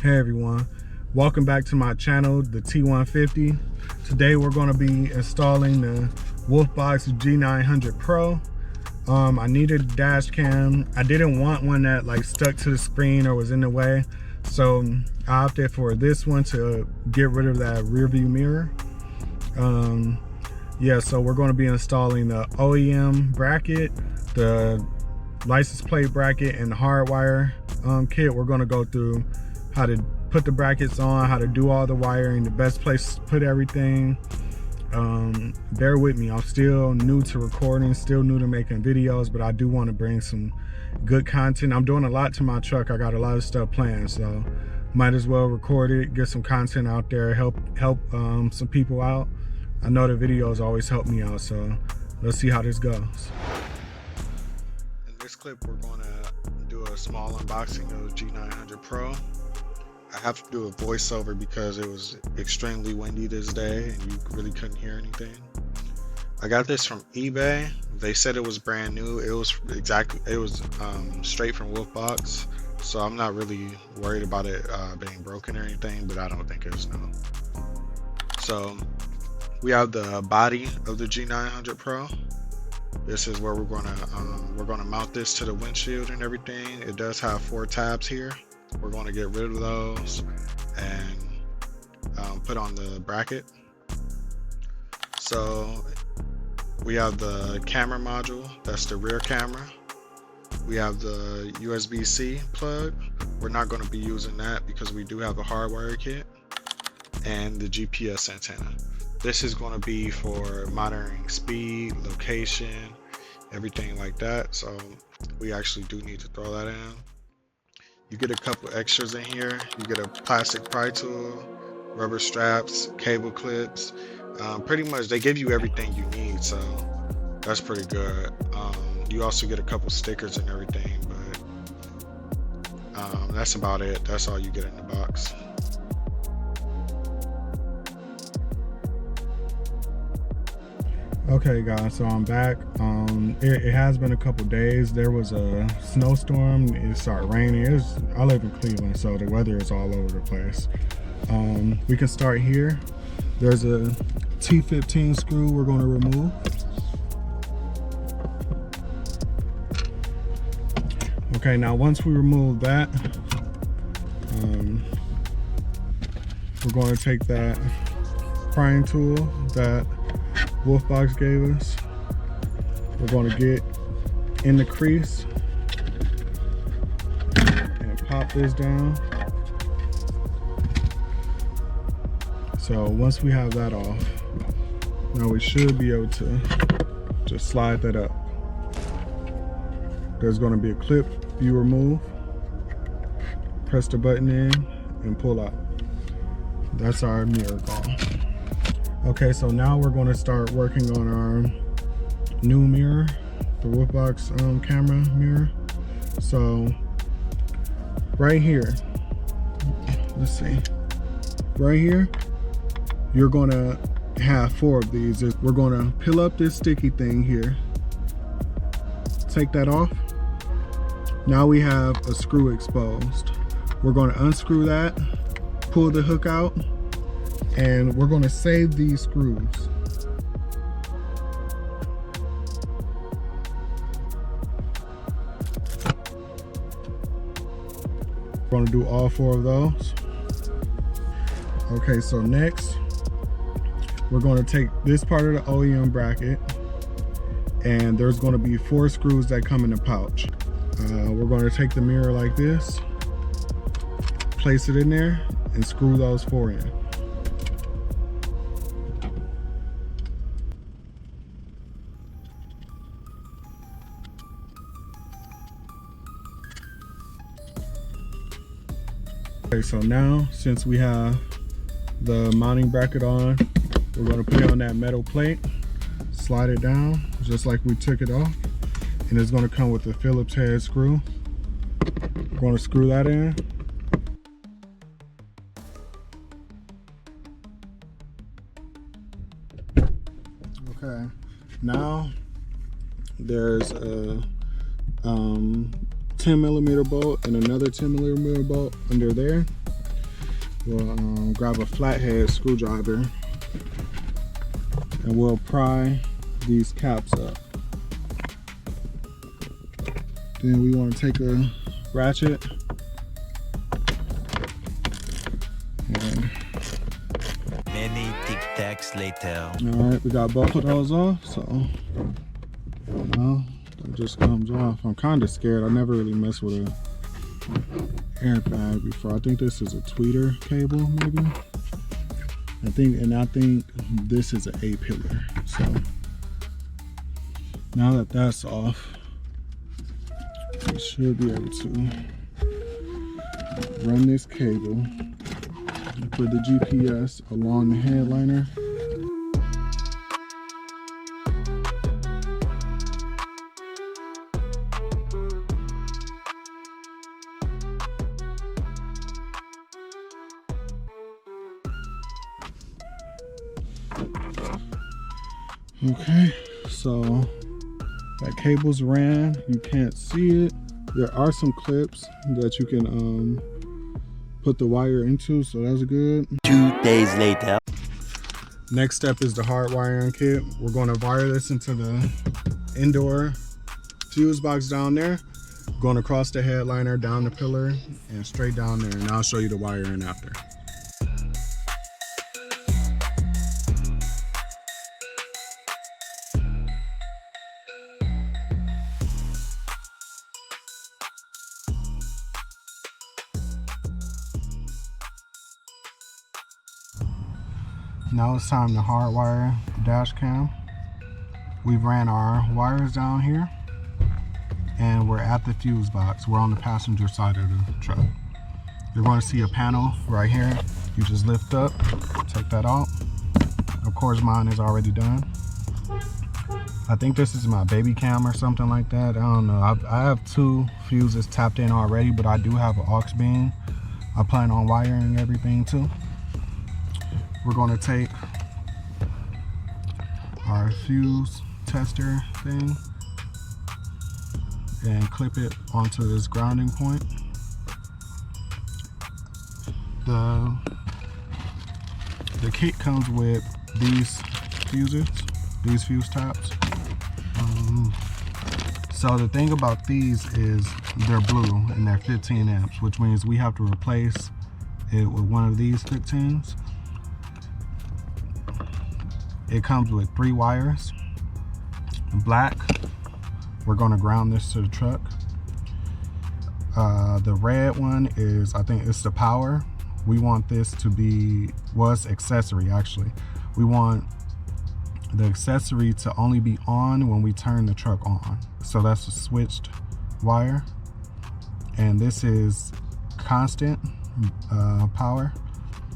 Hey everyone, welcome back to my channel, the T150. Today we're going to be installing the Wolfbox G900 Pro. I needed a dash cam. I didn't want one that like stuck to the screen or was in the way, so I opted for this one to get rid of that rear view mirror. Yeah, so we're going to be installing the OEM bracket, the license plate bracket, and the Hardwire kit. We're going to go through how to put the brackets on, how to do all the wiring, the best place to put everything. Bear with me, I'm still new to recording, still new to making videos, but I do want to bring some good content. I'm doing a lot to my truck. I got a lot of stuff planned, so might as well record it, get some content out there, help some people out. I know the videos always help me out, so let's see how this goes. In this clip, we're going to do a small unboxing of G900 Pro. I have to do a voiceover because it was extremely windy this day and you really couldn't hear anything. I got this from eBay. They said it was brand new. It was straight from Wolfbox, so I'm not really worried about it being broken or anything, but I don't think it's new. So we have the body of the G900 Pro. This is where we're gonna mount this to the windshield and everything. It does have 4 tabs here. We're going to get rid of those and put on the bracket. So we have the camera module, that's the rear camera. We have the USB-C plug. We're not going to be using that because we do have a hardwire kit, and the GPS antenna. This is going to be for monitoring speed, location, everything like that. So we actually do need to throw that in. You get a couple extras in here. You get a plastic pry tool, rubber straps, cable clips. Pretty much they give you everything you need, so that's pretty good. You also get a couple stickers and everything, but that's about it. That's all you get in the box. Okay guys, so I'm back. It has been a couple days. There was a snowstorm. It started raining. I live in Cleveland, so the weather is all over the place. We can start here. There's a T15 screw we're going to remove. Okay, now once we remove that, we're going to take that prying tool that Wolfbox gave us. We're going to get in the crease and pop this down. So once we have that off, now we should be able to just slide that up. There's going to be a clip you remove, press the button in and pull out. That's our mirror gone. Okay, so now we're going to start working on our new mirror, the Wolfbox camera mirror. So right here, let's see, right here, you're going to have 4 of these. We're going to peel up this sticky thing here, take that off. Now we have a screw exposed. We're going to unscrew that, pull the hook out, and we're going to save these screws. We're going to do all 4 of those. Okay, so next we're going to take this part of the OEM bracket, and there's going to be 4 screws that come in the pouch. We're going to take the mirror like this, place it in there, and screw those 4 in. Okay, so now since we have the mounting bracket on, we're going to put it on that metal plate, slide it down just like we took it off, and it's going to come with a Phillips head screw. We're going to screw that in. Okay, now there's a 10mm bolt and another 10mm bolt under there. We'll grab a flathead screwdriver and we'll pry these caps up. Then we want to take a ratchet and many tic-tacs later. alright, we got both of those off, so well, it just comes off. I'm kind of scared. I never really messed with a airbag before. I think this is a tweeter cable, maybe. I think this is an A-pillar. So now that that's off, we should be able to run this cable and put the GPS along the headliner. Okay, so that cable's ran. You can't see it. There are some clips that you can put the wire into, so that's good. 2 days later. Next step is the hardwiring kit. We're going to wire this into the indoor fuse box down there, going across the headliner, down the pillar, and straight down there, and I'll show you the wiring after. Now it's time to hardwire the dash cam. We've ran our wires down here and we're at the fuse box. We're on the passenger side of the truck. You're going to see a panel right here. You just lift up, take that out. Of course, mine is already done. I think this is my baby cam or something like that. I don't know. I have 2 fuses tapped in already, but I do have an aux beam. I plan on wiring everything too. We're going to take our fuse tester thing and clip it onto this grounding point. The kit comes with these fuses, these fuse taps. So the thing about these is they're blue and they're 15 amps, which means we have to replace it with one of these 15s. It comes with 3 wires. Black, we're going to ground this to the truck. The red one is, I think it's the power. We want this to be, well, it's accessory actually. We want the accessory to only be on when we turn the truck on. So that's a switched wire. And this is constant power.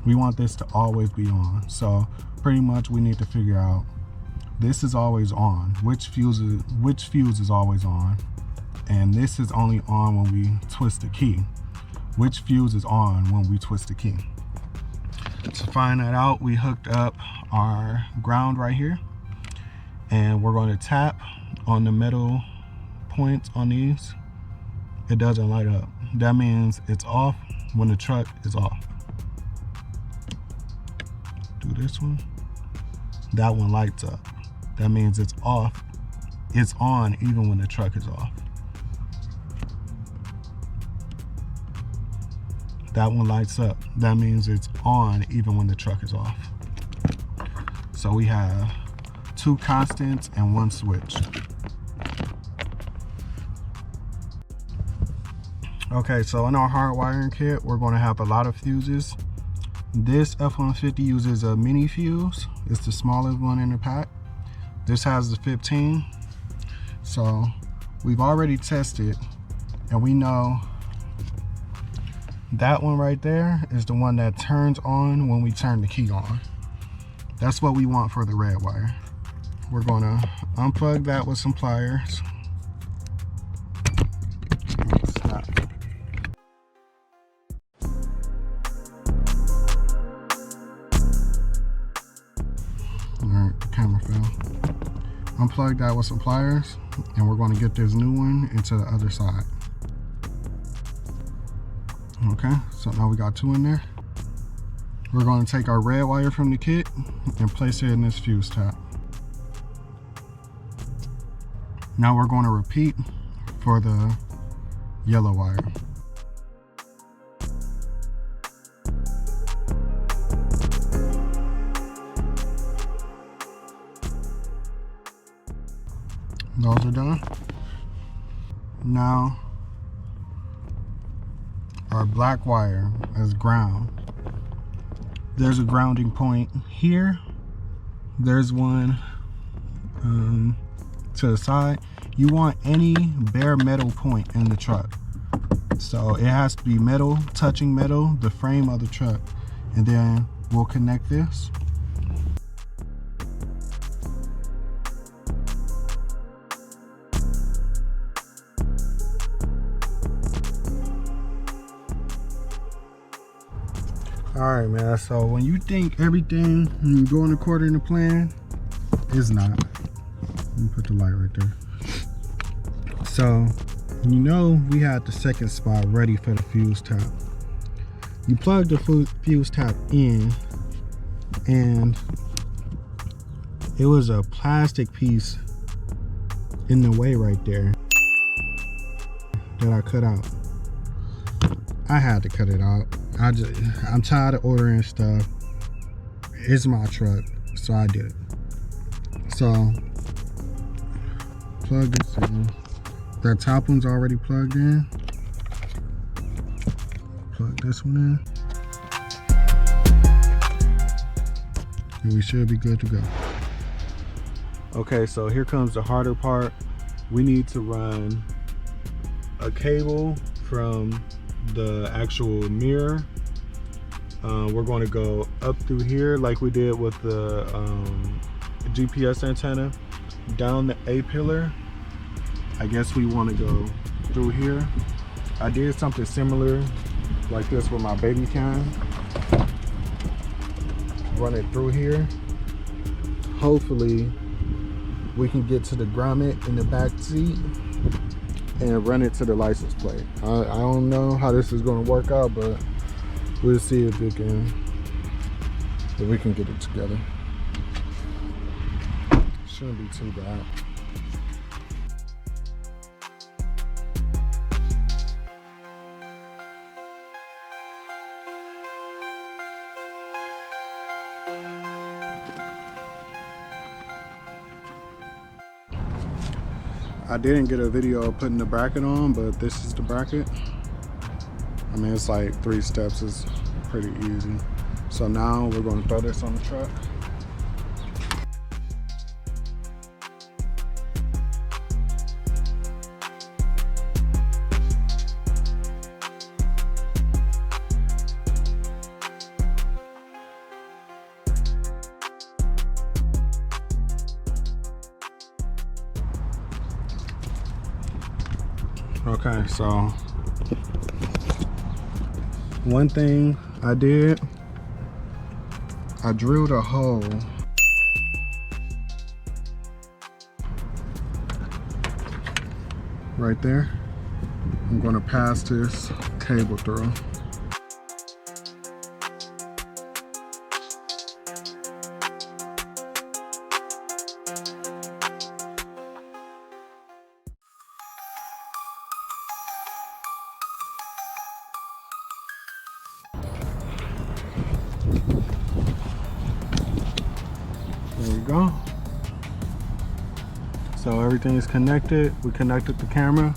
We want this to always be on. So pretty much we need to figure out, this is always on, which fuse is always on, and this is only on when we twist the key. Which fuse is on when we twist the key? To find that out, we hooked up our ground right here, and we're going to tap on the metal points on these. It doesn't light up. That means it's off when the truck is off. Do this one. That one lights up. That means it's off. It's on even when the truck is off. That one lights up. That means it's on even when the truck is off. So we have 2 constants and 1 switch. Okay, so in our hardwiring kit, we're going to have a lot of fuses. This F150 uses a mini fuse. It's the smallest one in the pack. This has the 15. So we've already tested and we know that one right there is the one that turns on when we turn the key on. That's what we want for the red wire. We're gonna unplug that with some pliers. Stop. Alright, the camera fell. Unplug that with some pliers, and we're going to get this new one into the other side. Okay, so now we got 2 in there. We're going to take our red wire from the kit and place it in this fuse tab. Now we're going to repeat for the yellow wire. Those are done. Now our black wire is ground. There's a grounding point here. There's one to the side. You want any bare metal point in the truck. So it has to be metal, touching metal, the frame of the truck. And then we'll connect this. All right, man, so when you think everything going according to plan, it's not. Let me put the light right there. So, you know we had the second spot ready for the fuse tab. You plug the fuse tab in, and it was a plastic piece in the way right there that I cut out. I had to cut it out. I'm tired of ordering stuff. It's my truck, so I did it. So plug this in. That top one's already plugged in. Plug this one in. And we should be good to go. Okay, so here comes the harder part. We need to run a cable from the actual mirror. We're going to go up through here like we did with the GPS antenna, down the A pillar. I guess we want to go through here. I did something similar like this with my baby cam. Run it through here. Hopefully we can get to the grommet in the back seat and run it to the license plate. I don't know how this is going to work out, but we'll see if we can get it together. Shouldn't be too bad. I didn't get a video of putting the bracket on, but this is the bracket. I mean, it's like 3 steps, it's pretty easy. So now we're going to throw this on the truck. Okay, so one thing I did, I drilled a hole right there. I'm going to pass this cable through. There you go. So everything is connected. We connected the camera.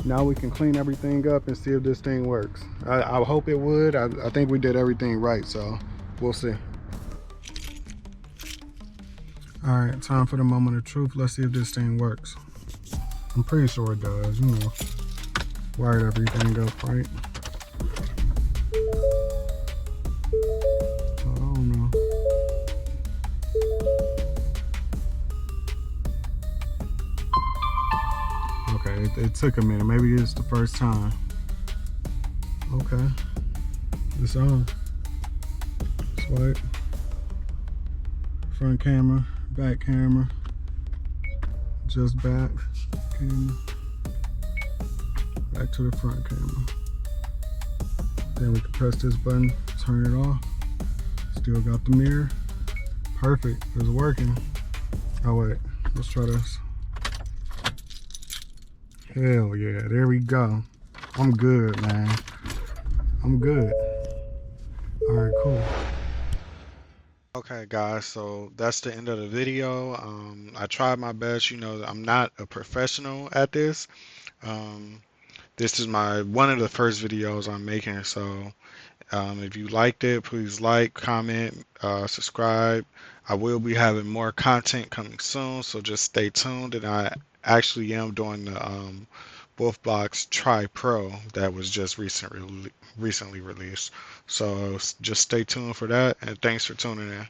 Now we can clean everything up and see if this thing works. I hope it would. I think we did everything right, so we'll see. All right, time for the moment of truth. Let's see if this thing works. I'm pretty sure it does, you know. Wired everything up right. So, I don't know. Okay, it took a minute. Maybe it's the first time. Okay, it's on. Swipe. Front camera, back camera. Just back camera. Back to the front camera. Then we can press this button, turn it off. Still got the mirror. Perfect, it's working. Oh wait, let's try this. Hell yeah, there we go. I'm good, man. I'm good. All right, cool. Okay, guys, so that's the end of the video. I tried my best. You know, I'm not a professional at this. This is one of the first videos I'm making, so if you liked it, please like, comment, subscribe. I will be having more content coming soon, so just stay tuned. And I actually am doing the Wolfbox Tri Pro that was just recently released. So just stay tuned for that, and thanks for tuning in.